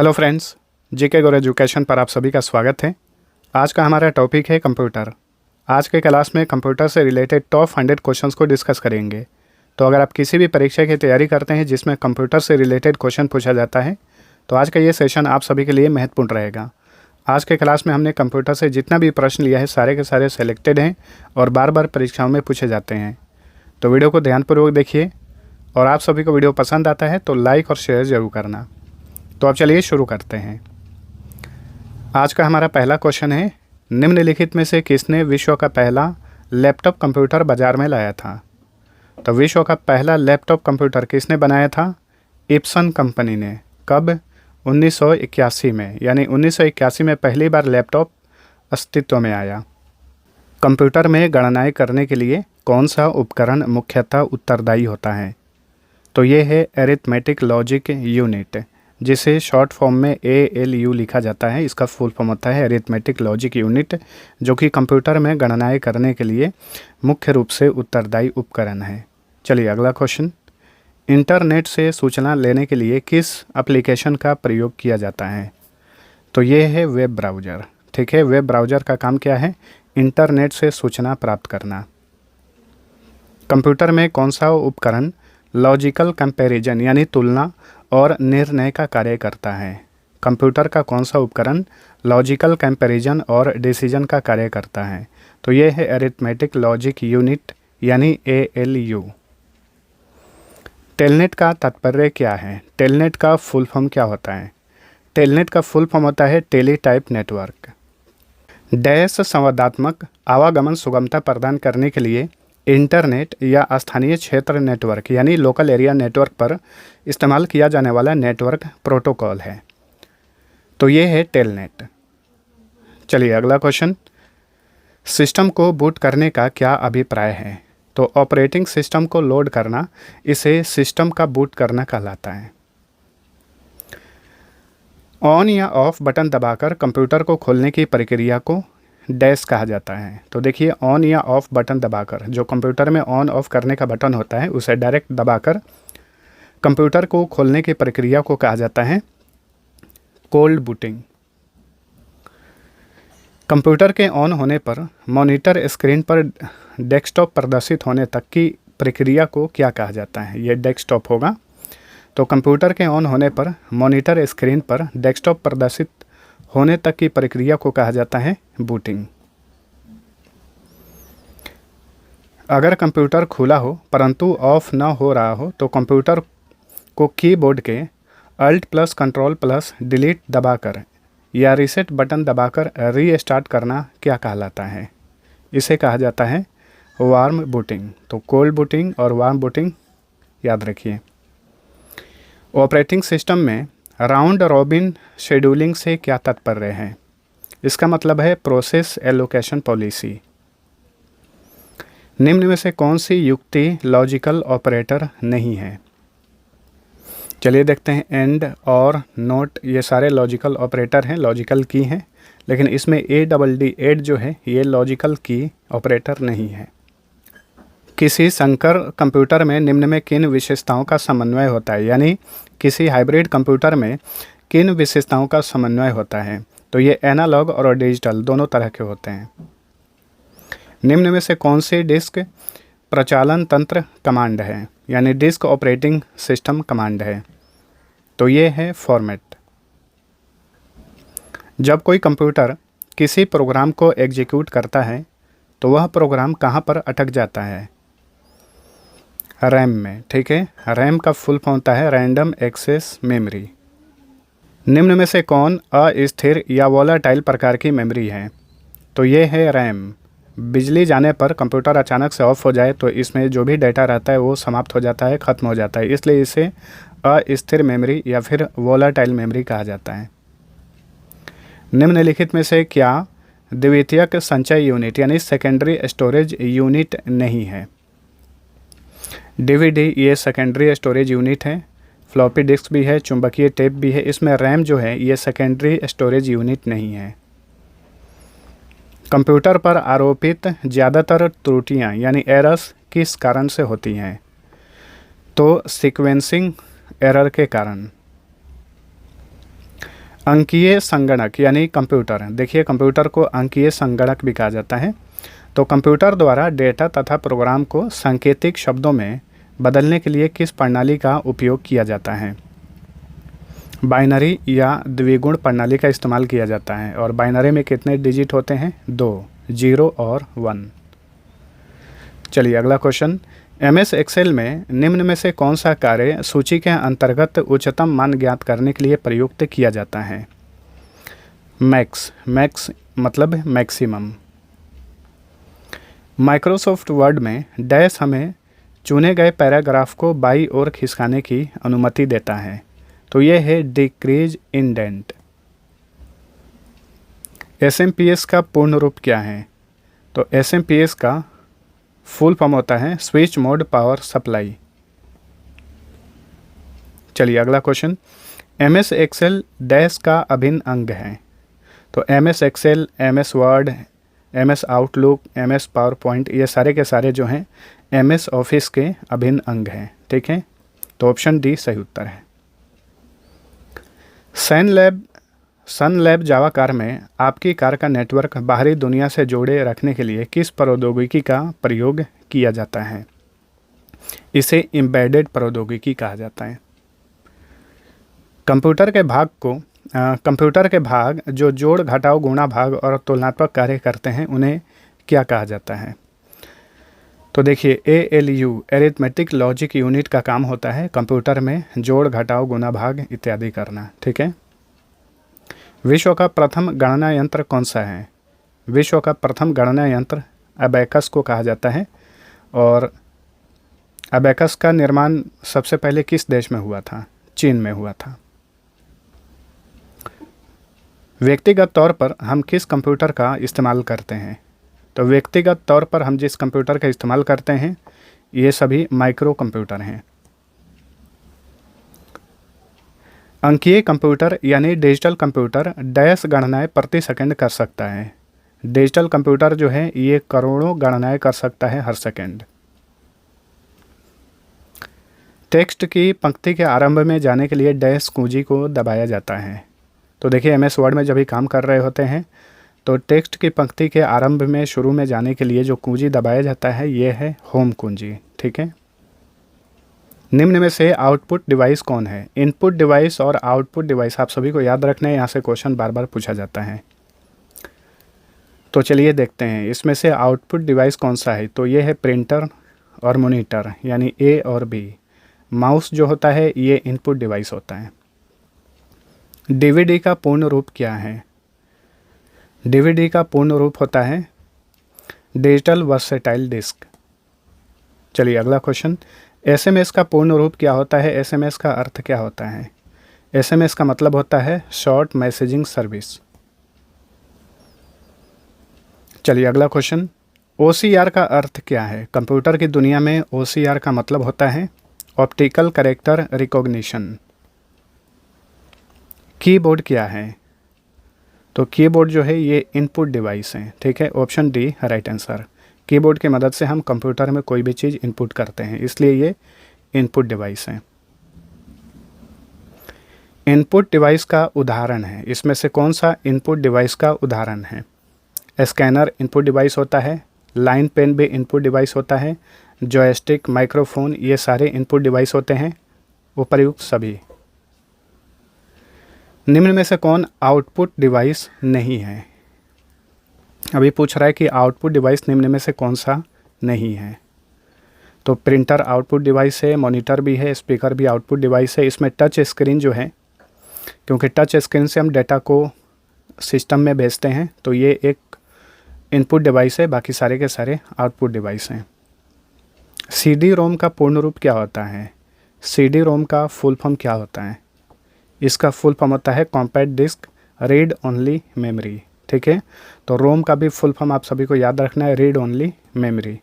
Hello friends, GK गुरु education पर आप सभी का स्वागत है। आज का हमारा टॉपिक है कंप्यूटर। आज के क्लास में कंप्यूटर से रिलेटेड टॉप 100 क्वेश्चंस को डिस्कस करेंगे। तो अगर आप किसी भी परीक्षा की तैयारी करते हैं जिसमें कंप्यूटर से रिलेटेड क्वेश्चन पूछा जाता है तो आज का ये सेशन आप सभी के लिए महत्वपूर्ण रहेगा। आज के क्लास में हमने कंप्यूटर से जितना भी प्रश्न लिया है सारे के सारे सेलेक्टेड हैं और बार बार परीक्षाओं में पूछे जाते हैं। तो वीडियो को ध्यानपूर्वक देखिए और आप सभी को वीडियो पसंद आता है तो लाइक और शेयर ज़रूर करना। तो अब चलिए शुरू करते हैं। आज का हमारा पहला क्वेश्चन है, निम्नलिखित में से किसने विश्व का पहला लैपटॉप कंप्यूटर बाजार में लाया था? तो विश्व का पहला लैपटॉप कंप्यूटर किसने बनाया था? इप्सन कंपनी ने। कब? 1981 में, यानी 1981 में पहली बार लैपटॉप अस्तित्व में आया। कंप्यूटर में गणनाएं करने के लिए कौन सा उपकरण मुख्यतः उत्तरदायी होता है? तो ये है एरिथमेटिक लॉजिक यूनिट, जिसे शॉर्ट फॉर्म में ALU लिखा जाता है। इसका फुल फॉर्म होता है एरिथमेटिक लॉजिक यूनिट, जो कि कंप्यूटर में गणनाएं करने के लिए मुख्य रूप से उत्तरदायी उपकरण है। चलिए अगला क्वेश्चन, इंटरनेट से सूचना लेने के लिए किस एप्लीकेशन का प्रयोग किया जाता है? तो ये है वेब ब्राउज़र। ठीक है, वेब ब्राउज़र का काम क्या है? इंटरनेट से सूचना प्राप्त करना। कंप्यूटर में कौन सा उपकरण लॉजिकल कंपैरिजन यानी तुलना और निर्णय का कार्य करता है? कंप्यूटर का कौन सा उपकरण लॉजिकल कंपैरिजन और डिसीजन का कार्य करता है? तो ये है एरिथमेटिक लॉजिक यूनिट यानी ALU। टेलनेट का तात्पर्य क्या है? टेलनेट का फुल फॉर्म क्या होता है? टेलनेट का फुल फॉर्म होता है टेलीटाइप नेटवर्क। डैश संवादात्मक आवागमन सुगमता प्रदान करने के लिए इंटरनेट या स्थानीय क्षेत्र नेटवर्क यानी लोकल एरिया नेटवर्क पर इस्तेमाल किया जाने वाला नेटवर्क प्रोटोकॉल है। तो ये है टेलनेट। चलिए अगला क्वेश्चन, सिस्टम को बूट करने का क्या अभिप्राय है? तो ऑपरेटिंग सिस्टम को लोड करना, इसे सिस्टम का बूट करना कहलाता है। ऑन या ऑफ बटन दबाकर कंप्यूटर को खोलने की प्रक्रिया को डैश कहा जाता है। तो देखिए, ऑन या ऑफ बटन दबाकर, जो कंप्यूटर में ऑन ऑफ करने का बटन होता है उसे डायरेक्ट दबाकर कंप्यूटर को खोलने की प्रक्रिया को कहा जाता है कोल्ड बूटिंग। कंप्यूटर के ऑन होने पर मॉनिटर स्क्रीन पर डेस्कटॉप प्रदर्शित होने तक की प्रक्रिया को क्या कहा जाता है? ये डेस्कटॉप होगा। तो कंप्यूटर के ऑन होने पर मॉनिटर स्क्रीन पर डेस्कटॉप प्रदर्शित होने तक की प्रक्रिया को कहा जाता है बूटिंग। अगर कंप्यूटर खुला हो परंतु ऑफ न हो रहा हो तो कंप्यूटर को कीबोर्ड के Alt+Ctrl+Delete दबाकर या रीसेट बटन दबाकर रीस्टार्ट करना क्या कहलाता है? इसे कहा जाता है वार्म बूटिंग। तो कोल्ड बूटिंग और वार्म बूटिंग याद रखिए। ऑपरेटिंग सिस्टम में राउंड रॉबिन शेड्यूलिंग से क्या तात्पर्य है? इसका मतलब है प्रोसेस एलोकेशन पॉलिसी। निम्न में से कौन सी युक्ति लॉजिकल ऑपरेटर नहीं है? चलिए देखते हैं। एंड और नोट, ये सारे लॉजिकल ऑपरेटर हैं, लॉजिकल की हैं, लेकिन इसमें ADD जो है ये लॉजिकल की ऑपरेटर नहीं है। किसी संकर कंप्यूटर में निम्न में किन विशेषताओं का समन्वय होता है? यानी किसी हाइब्रिड कंप्यूटर में किन विशेषताओं का समन्वय होता है? तो ये एनालॉग और डिजिटल दोनों तरह के होते हैं। निम्न में से कौन सी डिस्क प्रचालन तंत्र कमांड है? यानी डिस्क ऑपरेटिंग सिस्टम कमांड है। तो ये है फॉर्मेट। जब कोई कंप्यूटर किसी प्रोग्राम को एग्जीक्यूट करता है तो वह प्रोग्राम कहाँ पर अटक जाता है? रैम में। ठीक है, रैम का फुल फॉर्म होता है रैंडम एक्सेस मेमोरी। निम्न में से कौन अस्थिर या वोलेटाइल प्रकार की मेमोरी है? तो ये है रैम। बिजली जाने पर कंप्यूटर अचानक से ऑफ हो जाए तो इसमें जो भी डाटा रहता है वो समाप्त हो जाता है, ख़त्म हो जाता है, इसलिए इसे अस्थिर मेमोरी या फिर वोलेटाइल मेमोरी कहा जाता है। निम्नलिखित में से क्या द्वितीयक संचय यूनिट यानी सेकेंडरी स्टोरेज यूनिट नहीं है? DVD ये सेकेंडरी स्टोरेज यूनिट है, फ्लॉपी डिस्क भी है, चुंबकीय टेप भी है। इसमें रैम जो है ये सेकेंडरी स्टोरेज यूनिट नहीं है। कंप्यूटर पर आरोपित ज़्यादातर त्रुटियां यानी एरर्स किस कारण से होती हैं? तो सीक्वेंसिंग एरर के कारण। अंकीय संगणक यानी कंप्यूटर। देखिए, कंप्यूटर को अंकीय संगणक भी कहा जाता है। तो कंप्यूटर द्वारा डेटा तथा प्रोग्राम को सांकेतिक शब्दों में बदलने के लिए किस प्रणाली का उपयोग किया जाता है? बाइनरी या द्विगुण प्रणाली का इस्तेमाल किया जाता है। और बाइनरी में कितने डिजिट होते हैं? 2, 0 और 1। चलिए अगला क्वेश्चन। MS एक्सेल में निम्न में से कौन सा कार्य सूची के अंतर्गत उच्चतम मान ज्ञात करने के लिए प्रयुक्त किया जाता है? मैक्स मतलब मैक्सिमम। माइक्रोसॉफ्ट वर्ड में डैश हमें चुने गए पैराग्राफ को बाईं ओर खिसकाने की अनुमति देता है। तो यह है डिक्रीज इंडेंट। SMPS का पूर्ण रूप क्या है? तो SMPS का फुल फॉर्म होता है स्विच मोड पावर सप्लाई। चलिए अगला क्वेश्चन। MS एक्सेल डैश का अभिन्न अंग है। तो MS Excel, MS Word, MS Outlook, MS PowerPoint, ये सारे के सारे जो हैं MS ऑफिस के अभिन्न अंग हैं। ठीक है, तो ऑप्शन डी सही उत्तर है। सन लैब जावा कार में आपकी कार का नेटवर्क बाहरी दुनिया से जोड़े रखने के लिए किस प्रौद्योगिकी का प्रयोग किया जाता है? इसे एम्बेडेड प्रौद्योगिकी कहा जाता है। कंप्यूटर के भाग जो जोड़, घटाव, गुणा, भाग और तुलनात्मक कार्य करते हैं उन्हें क्या कहा जाता है? तो देखिए, ALU एरिथमेटिक लॉजिक यूनिट का काम होता है कंप्यूटर में जोड़, घटाव, गुणा, भाग इत्यादि करना। ठीक है। विश्व का प्रथम गणना यंत्र कौन सा है? विश्व का प्रथम गणना यंत्र अबैकस को कहा जाता है। और अबैकस का निर्माण सबसे पहले किस देश में हुआ था? चीन में हुआ था। व्यक्तिगत तौर पर हम किस कंप्यूटर का इस्तेमाल करते हैं? तो व्यक्तिगत तौर पर हम जिस कंप्यूटर का इस्तेमाल करते हैं ये सभी माइक्रो कंप्यूटर हैं। अंकीय कंप्यूटर यानी डिजिटल कंप्यूटर डैश गणनाएं प्रति सेकंड कर सकता है। डिजिटल कंप्यूटर जो है ये करोड़ों गणनाएं कर सकता है हर सेकंड। टेक्स्ट की पंक्ति के आरंभ में जाने के लिए डैश कुंजी को दबाया जाता है। तो देखिए, MS वर्ड में जब भी काम कर रहे होते हैं तो टेक्स्ट की पंक्ति के आरंभ में शुरू में जाने के लिए जो कुंजी दबाया जाता है ये है होम कुंजी। ठीक है। निम्न में से आउटपुट डिवाइस कौन है? इनपुट डिवाइस और आउटपुट डिवाइस आप सभी को याद रखना है, यहाँ से क्वेश्चन बार बार पूछा जाता है। तो चलिए देखते हैं इसमें से आउटपुट डिवाइस कौन सा है। तो ये है प्रिंटर और मॉनिटर यानी A और B। माउस जो होता है ये इनपुट डिवाइस होता है। DVD का पूर्ण रूप क्या है? DVD का पूर्ण रूप होता है डिजिटल वर्सेटाइल डिस्क। चलिए अगला क्वेश्चन। SMS का पूर्ण रूप क्या होता है? SMS का अर्थ क्या होता है? SMS का मतलब होता है शॉर्ट मैसेजिंग सर्विस। चलिए अगला क्वेश्चन। OCR का अर्थ क्या है? कंप्यूटर की दुनिया में OCR का मतलब होता है ऑप्टिकल कैरेक्टर रिकॉग्निशन। कीबोर्ड क्या है? तो कीबोर्ड जो है ये इनपुट डिवाइस है। ठीक है, option D right answer. Keyboard की मदद से हम कंप्यूटर में कोई भी चीज़ इनपुट करते हैं, इसलिए ये इनपुट डिवाइस है। इनपुट डिवाइस का उदाहरण है, इसमें से कौन सा इनपुट डिवाइस का उदाहरण है? स्कैनर इनपुट डिवाइस होता है, लाइन पेन भी इनपुट डिवाइस होता है, जॉयस्टिक, माइक्रोफोन ये सारे इनपुट डिवाइस होते हैं, उपर्युक्त सभी। निम्न में से कौन आउटपुट डिवाइस नहीं है? अभी पूछ रहा है कि आउटपुट डिवाइस निम्न में से कौन सा नहीं है। तो प्रिंटर आउटपुट डिवाइस है, मॉनिटर भी है, स्पीकर भी आउटपुट डिवाइस है। इसमें टच स्क्रीन जो है, क्योंकि टच स्क्रीन से हम डेटा को सिस्टम में भेजते हैं, तो ये एक इनपुट डिवाइस है, बाकी सारे के सारे आउटपुट डिवाइस हैं। CD-ROM का पूर्ण रूप क्या होता है? CD-ROM का फुल फॉर्म क्या होता है? इसका फुल फॉर्म होता है compact disc read only memory. ठीक है, तो रोम का भी फुल फॉर्म आप सभी को याद रखना है रीड ओनली मेमोरी।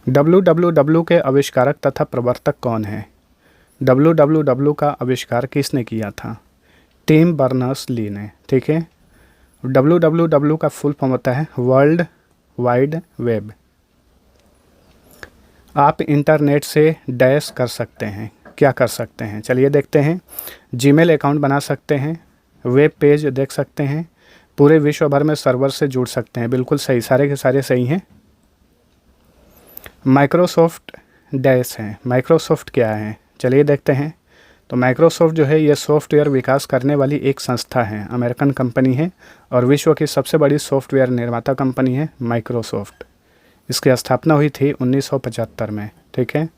WWW के आविष्कारक तथा प्रवर्तक कौन है? WWW का आविष्कार किसने किया था? टिम बर्नर्स-ली ने। ठीक है, WWW का फुल फॉर्म होता है वर्ल्ड वाइड वेब। आप इंटरनेट से डैश कर सकते हैं, क्या कर सकते हैं? चलिए देखते हैं। जीमेल अकाउंट बना सकते हैं, वेब पेज देख सकते हैं, पूरे विश्व भर में सर्वर से जुड़ सकते हैं। बिल्कुल सही, सारे के सारे सही हैं। माइक्रोसॉफ्ट डैश है। माइक्रोसॉफ्ट क्या है, चलिए देखते हैं। तो माइक्रोसॉफ्ट जो है ये सॉफ्टवेयर विकास करने वाली एक संस्था है, अमेरिकन कंपनी है और विश्व की सबसे बड़ी सॉफ्टवेयर निर्माता कंपनी है माइक्रोसॉफ्ट। इसकी स्थापना हुई थी 1975 में। ठीक है।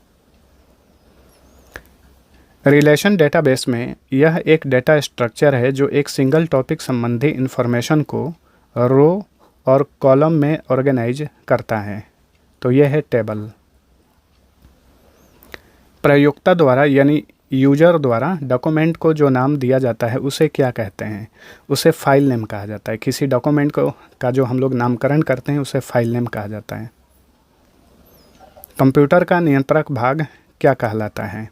रिलेशन डेटाबेस में यह एक डेटा स्ट्रक्चर है जो एक सिंगल टॉपिक संबंधी इंफॉर्मेशन को रो और कॉलम में ऑर्गेनाइज करता है। तो यह है टेबल। प्रयोक्ता द्वारा यानी यूजर द्वारा डॉक्यूमेंट को जो नाम दिया जाता है उसे क्या कहते हैं? उसे फाइल नेम कहा जाता है। किसी डॉक्यूमेंट को का जो हम लोग नामकरण करते हैं उसे फाइल नेम कहा जाता है। कंप्यूटर का नियंत्रक भाग क्या कहलाता है?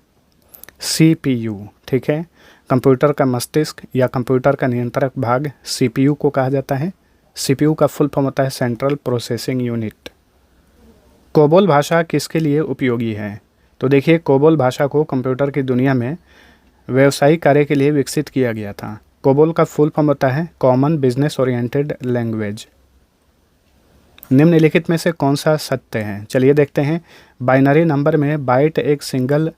CPU। ठीक है। कंप्यूटर का मस्तिष्क या कंप्यूटर का नियंत्रक भाग CPU को कहा जाता है। CPU का फुल फॉर्म होता है सेंट्रल प्रोसेसिंग यूनिट। कोबोल भाषा किसके लिए उपयोगी है? तो देखिए, कोबोल भाषा को कंप्यूटर की दुनिया में व्यावसायिक कार्य के लिए विकसित किया गया था। कोबोल का फुल फॉर्म होता है कॉमन बिजनेस ओरिएंटेड लैंग्वेज। निम्नलिखित में से कौन सा सत्य है? चलिए देखते हैं। बाइनरी नंबर में बाइट एक सिंगल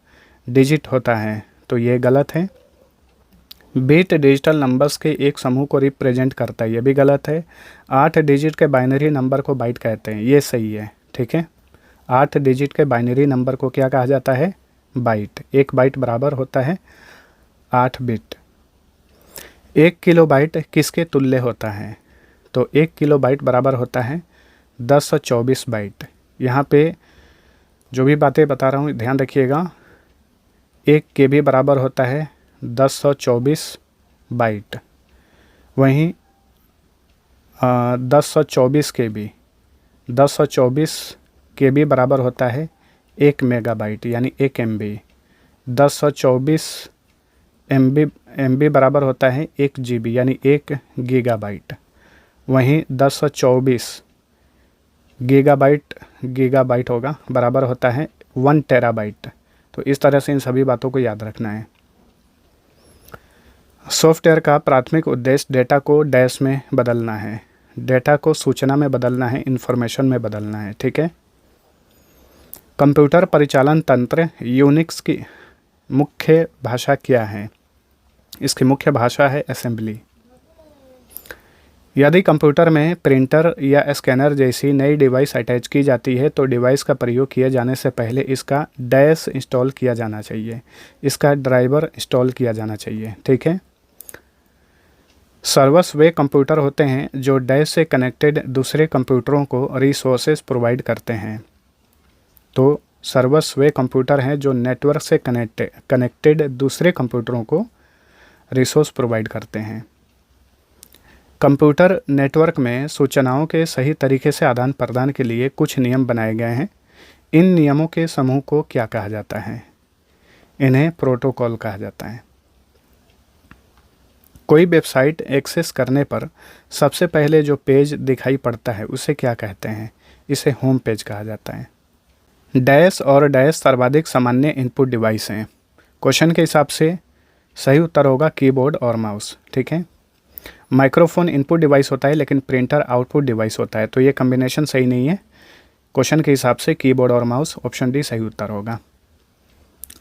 डिजिट होता है, तो ये गलत है। बिट डिजिटल नंबर्स के एक समूह को रिप्रेजेंट करता है, ये भी गलत है। 8 डिजिट के बाइनरी नंबर को बाइट कहते हैं, ये सही है। ठीक है। 8 डिजिट के बाइनरी नंबर को क्या कहा जाता है? बाइट। 1 बाइट बराबर होता है 8 बिट। 1 किलोबाइट किसके तुल्य होता है? तो 1 किलोबाइट बराबर होता है 1024 बाइट। यहाँ पे जो भी बातें बता रहा हूँ ध्यान रखिएगा। 1 KB बराबर होता है 1024 बाइट। वहीं 1024 KB बराबर होता है 1 मेगाबाइट यानी 1 MB। 1024 MB बराबर होता है 1 GB यानी 1 गीगाबाइट। वहीं 1024 गीगाबाइट होगा बराबर होता है 1 टेराबाइट। तो इस तरह से इन सभी बातों को याद रखना है। सॉफ्टवेयर का प्राथमिक उद्देश्य डेटा को डैश में बदलना है, डेटा को सूचना में बदलना है, इंफॉर्मेशन में बदलना है। ठीक है। कंप्यूटर परिचालन तंत्र यूनिक्स की मुख्य भाषा क्या है? इसकी मुख्य भाषा है असेंबली। यदि कंप्यूटर में प्रिंटर या स्कैनर जैसी नई डिवाइस अटैच की जाती है तो डिवाइस का प्रयोग किए जाने से पहले इसका डैश इंस्टॉल किया जाना चाहिए, इसका ड्राइवर इंस्टॉल किया जाना चाहिए। ठीक है। सर्वर्स वे कंप्यूटर होते हैं जो डैश से कनेक्टेड दूसरे कंप्यूटरों को रिसोर्सेज प्रोवाइड करते हैं। तो सर्वर्स वे कंप्यूटर हैं जो नेटवर्क से कनेक्टेड दूसरे कंप्यूटरों को रिसोर्स प्रोवाइड करते हैं। कंप्यूटर नेटवर्क में सूचनाओं के सही तरीके से आदान प्रदान के लिए कुछ नियम बनाए गए हैं। इन नियमों के समूह को क्या कहा जाता है? इन्हें प्रोटोकॉल कहा जाता है। कोई वेबसाइट एक्सेस करने पर सबसे पहले जो पेज दिखाई पड़ता है उसे क्या कहते हैं? इसे होम पेज कहा जाता है। डैश और डैश सर्वाधिक सामान्य इनपुट डिवाइस हैं। क्वेश्चन के हिसाब से सही उत्तर होगा कीबोर्ड और माउस। ठीक है। माइक्रोफोन इनपुट डिवाइस होता है लेकिन प्रिंटर आउटपुट डिवाइस होता है, तो ये कॉम्बिनेशन सही नहीं है। क्वेश्चन के हिसाब से कीबोर्ड और माउस, ऑप्शन डी सही उत्तर होगा।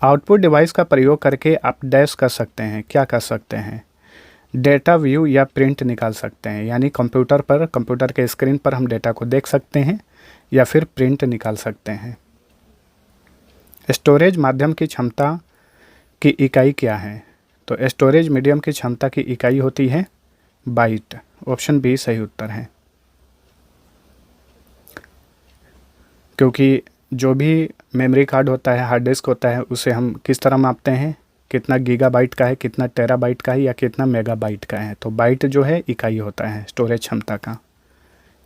आउटपुट डिवाइस का प्रयोग करके आप डैश कर सकते हैं, क्या कर सकते हैं? डेटा व्यू या प्रिंट निकाल सकते हैं, यानी कंप्यूटर के स्क्रीन पर हम डेटा को देख सकते हैं या फिर प्रिंट निकाल सकते हैं। स्टोरेज माध्यम की क्षमता की इकाई क्या है? तो स्टोरेज मीडियम की क्षमता की इकाई होती है बाइट, ऑप्शन बी सही उत्तर है। क्योंकि जो भी मेमोरी कार्ड होता है, हार्ड डिस्क होता है, उसे हम किस तरह मापते हैं? कितना गीगाबाइट का है, कितना टेराबाइट का है या कितना मेगाबाइट का है। तो बाइट जो है इकाई होता है स्टोरेज क्षमता का।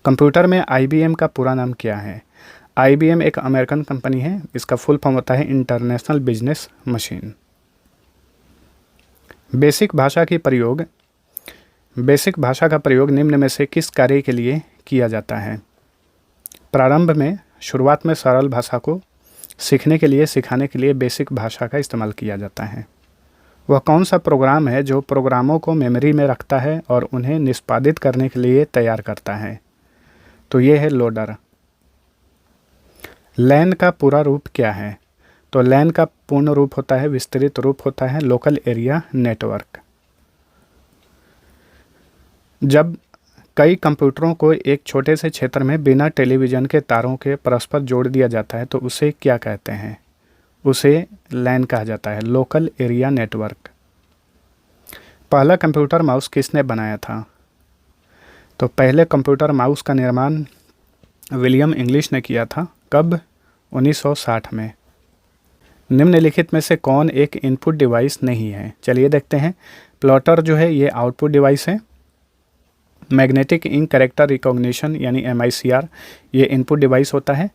कंप्यूटर में IBM का पूरा नाम क्या है? IBM एक अमेरिकन कंपनी है, इसका फुल फॉर्म होता है इंटरनेशनल बिजनेस मशीन। बेसिक भाषा का प्रयोग निम्न में से किस कार्य के लिए किया जाता है? प्रारंभ में शुरुआत में सरल भाषा को सीखने के लिए, सिखाने के लिए बेसिक भाषा का इस्तेमाल किया जाता है। वह कौन सा प्रोग्राम है जो प्रोग्रामों को मेमोरी में रखता है और उन्हें निष्पादित करने के लिए तैयार करता है? तो ये है लोडर। लैन का पूरा रूप क्या है? तो लैन का पूर्ण रूप होता है, विस्तृत रूप होता है लोकल एरिया नेटवर्क। जब कई कंप्यूटरों को एक छोटे से क्षेत्र में बिना टेलीविज़न के तारों के परस्पर जोड़ दिया जाता है तो उसे क्या कहते हैं? उसे लैन कहा जाता है, लोकल एरिया नेटवर्क। पहला कंप्यूटर माउस किसने बनाया था? तो पहले कंप्यूटर माउस का निर्माण विलियम इंग्लिश ने किया था। कब? 1960 में। निम्नलिखित में से कौन एक इनपुट डिवाइस नहीं है? चलिए देखते हैं। प्लॉटर जो है ये आउटपुट डिवाइस है। मैग्नेटिक इंक कैरेक्टर रिकॉग्निशन यानी MICR ये इनपुट डिवाइस होता है।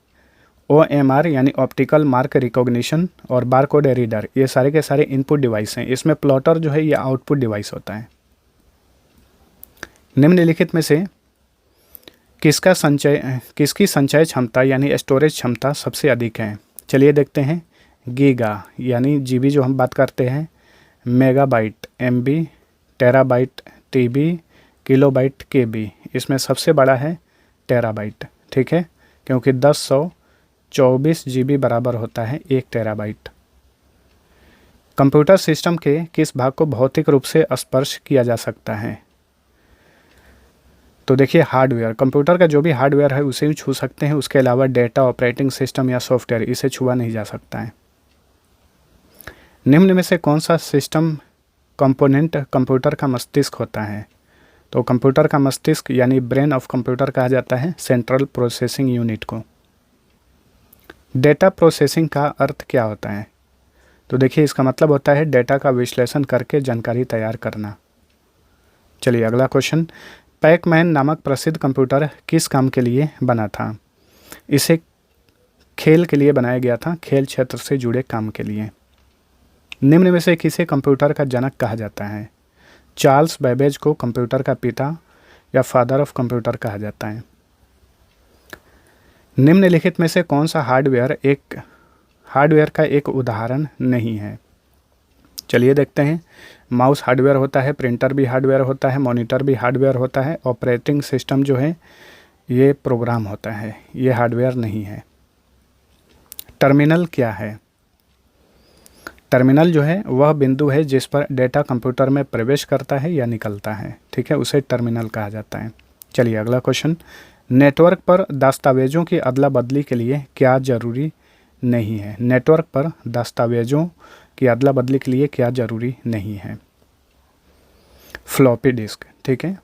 OMR यानी ऑप्टिकल मार्क रिकॉग्निशन और बारकोड रीडर ये सारे के सारे इनपुट डिवाइस हैं। इसमें प्लॉटर जो है ये आउटपुट डिवाइस होता है। निम्नलिखित में से किसकी संचय क्षमता यानी स्टोरेज क्षमता सबसे अधिक है? चलिए देखते हैं। गीगा यानी GB जो हम बात करते हैं, megabyte MB, terabyte TB, kilobyte KB, इसमें सबसे बड़ा है टेराबाइट। ठीक है, क्योंकि 1024 GB बराबर होता है 1 टेराबाइट। कंप्यूटर सिस्टम के किस भाग को भौतिक रूप से स्पर्श किया जा सकता है? तो देखिए हार्डवेयर, कंप्यूटर का जो भी हार्डवेयर है उसे ही छू सकते हैं। उसके अलावा डेटा, ऑपरेटिंग सिस्टम या सॉफ्टवेयर इसे छुआ नहीं जा सकता है। निम्न में से कौन सा सिस्टम कंपोनेंट कंप्यूटर का मस्तिष्क होता है? तो कंप्यूटर का मस्तिष्क यानी ब्रेन ऑफ कंप्यूटर कहा जाता है सेंट्रल प्रोसेसिंग यूनिट को। डेटा प्रोसेसिंग का अर्थ क्या होता है? तो देखिए इसका मतलब होता है डेटा का विश्लेषण करके जानकारी तैयार करना। चलिए अगला क्वेश्चन। पैकमैन नामक प्रसिद्ध कंप्यूटर किस काम के लिए बना था? इसे खेल के लिए बनाया गया था, खेल क्षेत्र से जुड़े काम के लिए। निम्न में से किसे कंप्यूटर का जनक कहा जाता है? चार्ल्स बेबेज को कंप्यूटर का पिता या फादर ऑफ कंप्यूटर कहा जाता है। निम्नलिखित में से कौन सा हार्डवेयर का एक उदाहरण नहीं है? चलिए देखते हैं। माउस हार्डवेयर होता है, प्रिंटर भी हार्डवेयर होता है, मॉनिटर भी हार्डवेयर होता है। ऑपरेटिंग सिस्टम जो है ये प्रोग्राम होता है, ये हार्डवेयर नहीं है। टर्मिनल क्या है? टर्मिनल जो है वह बिंदु है जिस पर डेटा कंप्यूटर में प्रवेश करता है या निकलता है। ठीक है, उसे टर्मिनल कहा जाता है। चलिए अगला क्वेश्चन। नेटवर्क पर दस्तावेजों की अदला बदली के लिए क्या जरूरी नहीं है? नेटवर्क पर दस्तावेजों की अदला बदली के लिए क्या जरूरी नहीं है? Floppy disk. ठीक है।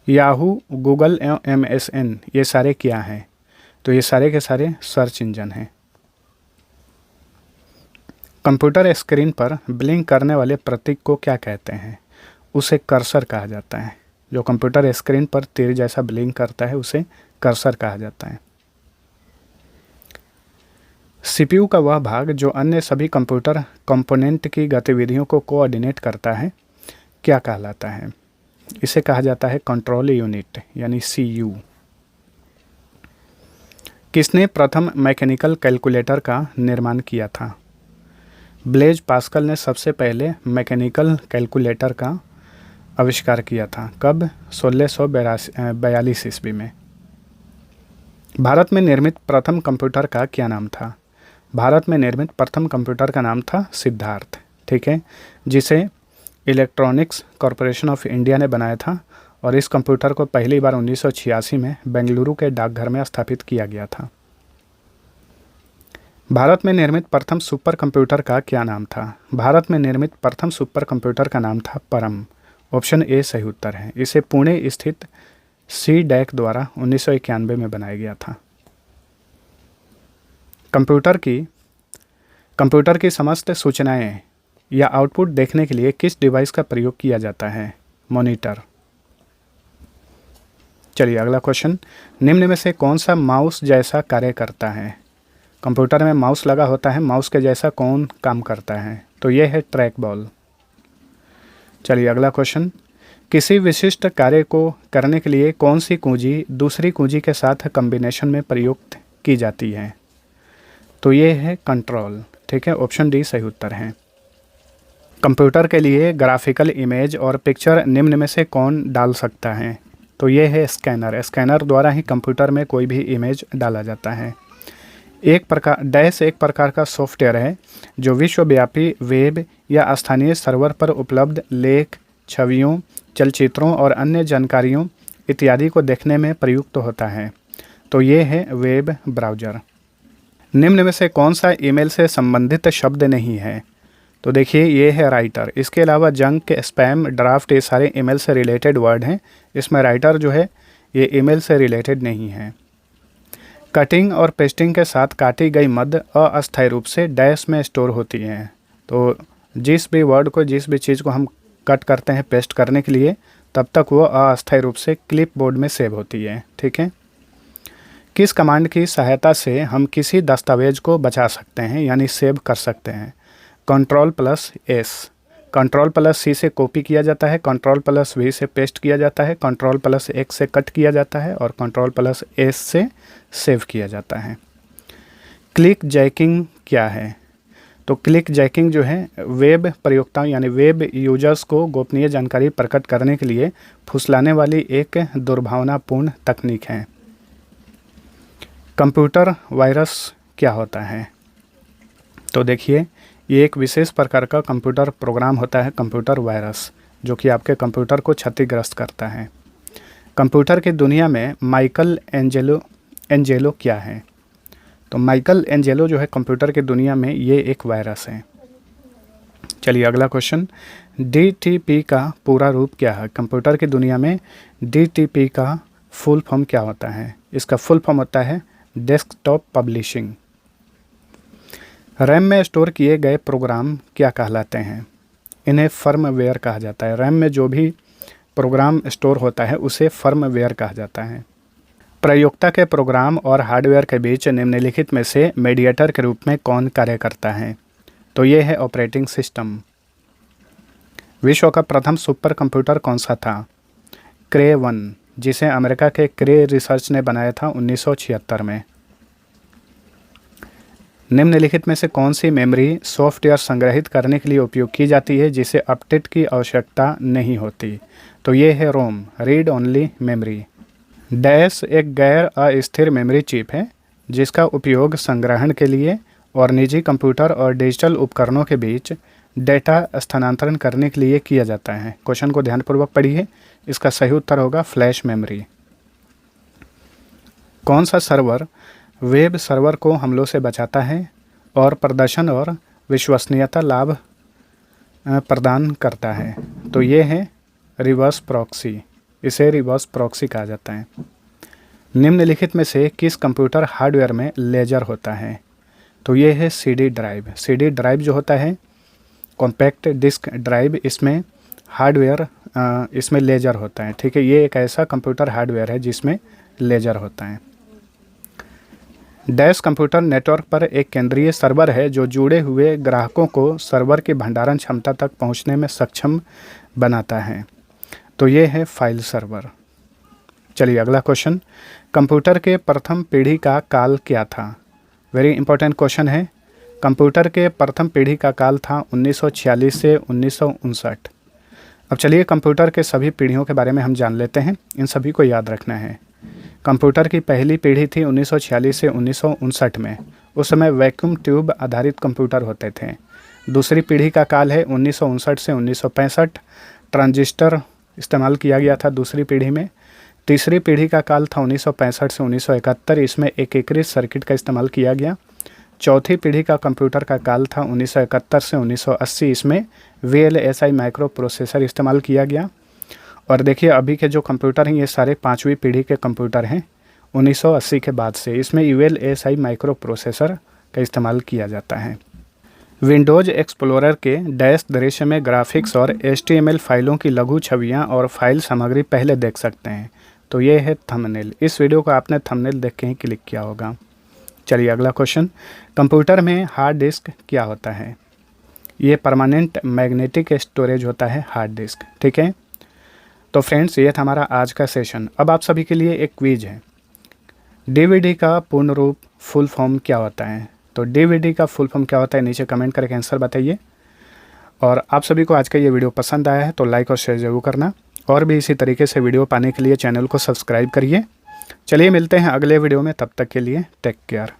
याहू, गूगल एवं MSN ये सारे क्या हैं? तो ये सारे के सारे सर्च इंजन हैं। कंप्यूटर स्क्रीन पर ब्लिंक करने वाले प्रतीक को क्या कहते हैं? उसे कर्सर कहा जाता है। जो कंप्यूटर स्क्रीन पर तीर जैसा ब्लिंक करता है उसे कर्सर कहा जाता है। CPU का वह भाग जो अन्य सभी कंप्यूटर कंपोनेंट की गतिविधियों को कोऑर्डिनेट करता है क्या कहलाता है? इसे कहा जाता है कंट्रोल यूनिट यानी CU। किसने प्रथम मैकेनिकल कैलकुलेटर का निर्माण किया था? ब्लेज पास्कल ने सबसे पहले मैकेनिकल कैलकुलेटर का आविष्कार किया था। कब? 1642 ईस्वी में। भारत में निर्मित प्रथम कंप्यूटर का क्या नाम था? भारत में निर्मित प्रथम कंप्यूटर का नाम था सिद्धार्थ। ठीक है, जिसे इलेक्ट्रॉनिक्स कॉरपोरेशन ऑफ इंडिया ने बनाया था और इस कंप्यूटर को पहली बार 1986 में बेंगलुरु के डाकघर में स्थापित किया गया था। भारत में निर्मित प्रथम सुपर कंप्यूटर का क्या नाम था? भारत में निर्मित प्रथम सुपर कंप्यूटर का नाम था परम। ऑप्शन ए सही उत्तर है। इसे पुणे स्थित CDAC द्वारा 1991 में बनाया गया था। कंप्यूटर की समस्त सूचनाएं या आउटपुट देखने के लिए किस डिवाइस का प्रयोग किया जाता है? मॉनिटर। चलिए अगला क्वेश्चन। निम्न में से कौन सा माउस जैसा कार्य करता है? कंप्यूटर में माउस लगा होता है, माउस के जैसा कौन काम करता है? तो ये है ट्रैक बॉल। चलिए अगला क्वेश्चन। किसी विशिष्ट कार्य को करने के लिए कौन सी कुंजी दूसरी कुंजी के साथ कॉम्बिनेशन में प्रयुक्त की जाती है? तो ये है कंट्रोल। ठीक है, ऑप्शन डी सही उत्तर है। कंप्यूटर के लिए ग्राफिकल इमेज और पिक्चर निम्न में से कौन डाल सकता है? तो ये है स्कैनर। स्कैनर द्वारा ही कंप्यूटर में कोई भी इमेज डाला जाता है। एक प्रकार का सॉफ्टवेयर है जो विश्वव्यापी वेब या स्थानीय सर्वर पर उपलब्ध लेख, छवियों, चलचित्रों और अन्य जानकारियों इत्यादि को देखने में प्रयुक्त होता है। तो ये है वेब ब्राउज़र। निम्न में से कौन सा ईमेल से संबंधित शब्द नहीं है? तो देखिए ये है राइटर। इसके अलावा जंक, स्पैम, ड्राफ्ट, ये सारे ईमेल से रिलेटेड वर्ड हैं। इसमें राइटर जो है ये ईमेल से रिलेटेड नहीं है। कटिंग और पेस्टिंग के साथ काटी गई मद अस्थायी रूप से डैश में स्टोर होती हैं। तो जिस भी वर्ड को, जिस भी चीज़ को हम कट करते हैं पेस्ट करने के लिए, तब तक वो अस्थायी रूप से क्लिपबोर्ड में सेव होती है। ठीक है। किस कमांड की सहायता से हम किसी दस्तावेज को बचा सकते हैं यानी सेव कर सकते हैं? Ctrl+S, Ctrl+C से कॉपी किया जाता है, Ctrl+V से पेस्ट किया जाता है, Ctrl+X से कट किया जाता है और Ctrl+S से सेव किया जाता है। क्लिक जैकिंग क्या है? तो क्लिक जैकिंग जो है वेब प्रयोक्ताओं यानी वेब यूजर्स को गोपनीय जानकारी प्रकट करने के लिए फुसलाने वाली एक दुर्भावनापूर्ण तकनीक है। कंप्यूटर वायरस क्या होता है? तो देखिए ये एक विशेष प्रकार का कंप्यूटर प्रोग्राम होता है कंप्यूटर वायरस, जो कि आपके कंप्यूटर को क्षतिग्रस्त करता है। कंप्यूटर की दुनिया में माइकल एंजेलो क्या है? तो माइकल एंजेलो जो है कंप्यूटर की दुनिया में ये एक वायरस है। चलिए अगला क्वेश्चन, DTP का पूरा रूप क्या है? कंप्यूटर की दुनिया में DTP का फुल फॉर्म क्या होता है? इसका फुल फॉर्म होता है डेस्कटॉप पब्लिशिंग। रैम में स्टोर किए गए प्रोग्राम क्या कहलाते हैं? इन्हें फर्मवेयर कहा जाता है। रैम में जो भी प्रोग्राम स्टोर होता है उसे फर्मवेयर कहा जाता है। प्रयोक्ता के प्रोग्राम और हार्डवेयर के बीच निम्नलिखित में से मीडिएटर के रूप में कौन कार्य करता है? तो ये है ऑपरेटिंग सिस्टम। विश्व का प्रथम सुपर कंप्यूटर कौन सा था? क्रे 1, जिसे अमेरिका के क्रे रिसर्च ने बनाया था 1976 में। निम्नलिखित में से कौन सी मेमोरी सॉफ्टवेयर संग्रहित करने के लिए उपयोग की जाती है जिसे अपडेट की आवश्यकता नहीं होती? तो ये है रोम, रीड ओनली मेमोरी। डैश एक गैर अस्थिर मेमोरी चिप है जिसका उपयोग संग्रहण के लिए और निजी कंप्यूटर और डिजिटल उपकरणों के बीच डेटा स्थानांतरण करने के लिए किया जाता है। क्वेश्चन को ध्यानपूर्वक पढ़िए। इसका सही उत्तर होगा फ्लैश मेमोरी। कौन सा सर्वर वेब सर्वर को हमलों से बचाता है और प्रदर्शन और विश्वसनीयता लाभ प्रदान करता है? तो ये है रिवर्स प्रॉक्सी। इसे रिवर्स प्रॉक्सी कहा जाता है। निम्नलिखित में से किस कंप्यूटर हार्डवेयर में लेजर होता है? तो ये है CD ड्राइव। CD ड्राइव जो होता है कॉम्पैक्ट डिस्क ड्राइव, इसमें हार्डवेयर इसमें लेजर होता है। ठीक है, ये एक ऐसा कंप्यूटर हार्डवेयर है जिसमें लेजर होता है। डैश कंप्यूटर नेटवर्क पर एक केंद्रीय सर्वर है जो जुड़े हुए ग्राहकों को सर्वर की भंडारण क्षमता तक पहुंचने में सक्षम बनाता है। तो ये है फाइल सर्वर। चलिए अगला क्वेश्चन, कंप्यूटर के प्रथम पीढ़ी का काल क्या था? वेरी इंपॉर्टेंट क्वेश्चन है। कंप्यूटर के प्रथम पीढ़ी का काल था 1946 से 1959। अब चलिए कंप्यूटर के सभी पीढ़ियों के बारे में हम जान लेते हैं। इन सभी को याद रखना है। कंप्यूटर की पहली पीढ़ी थी 1946 से 1959 में। उस समय वैक्यूम ट्यूब आधारित कंप्यूटर होते थे। दूसरी पीढ़ी का काल है 1959 से 1965। ट्रांजिस्टर इस्तेमाल किया गया था दूसरी पीढ़ी में। तीसरी पीढ़ी का काल था 1965 से 1971। इसमें एकीकृत सर्किट का इस्तेमाल किया गया। चौथी पीढ़ी का कंप्यूटर का काल था 1971 से 1980। इसमें VLSI माइक्रो प्रोसेसर इस्तेमाल किया गया। और देखिए अभी के जो कंप्यूटर हैं ये सारे पाँचवीं पीढ़ी के कंप्यूटर हैं 1980 के बाद से। इसमें ULSI माइक्रो प्रोसेसर का इस्तेमाल किया जाता है। विंडोज़ एक्सप्लोरर के डैश दृश्य में ग्राफिक्स और HTML फाइलों की लघु छवियां और फाइल सामग्री पहले देख सकते हैं। तो ये है थंबनेल। इस वीडियो को आपने थंबनेल देख के ही क्लिक किया होगा। चलिए अगला क्वेश्चन, कंप्यूटर में हार्ड डिस्क क्या होता है? ये परमानेंट मैग्नेटिक स्टोरेज होता है हार्ड डिस्क। ठीक है, तो फ्रेंड्स ये था हमारा आज का सेशन। अब आप सभी के लिए एक क्विज है। DVD का पूर्ण रूप फुल फॉर्म क्या होता है? तो DVD का फुल फॉर्म क्या होता है नीचे कमेंट करके आंसर बताइए। और आप सभी को आज का ये वीडियो पसंद आया है तो लाइक और शेयर ज़रूर करना, और भी इसी तरीके से वीडियो पाने के लिए चैनल को सब्सक्राइब करिए। चलिए मिलते हैं अगले वीडियो में, तब तक के लिए टेक केयर।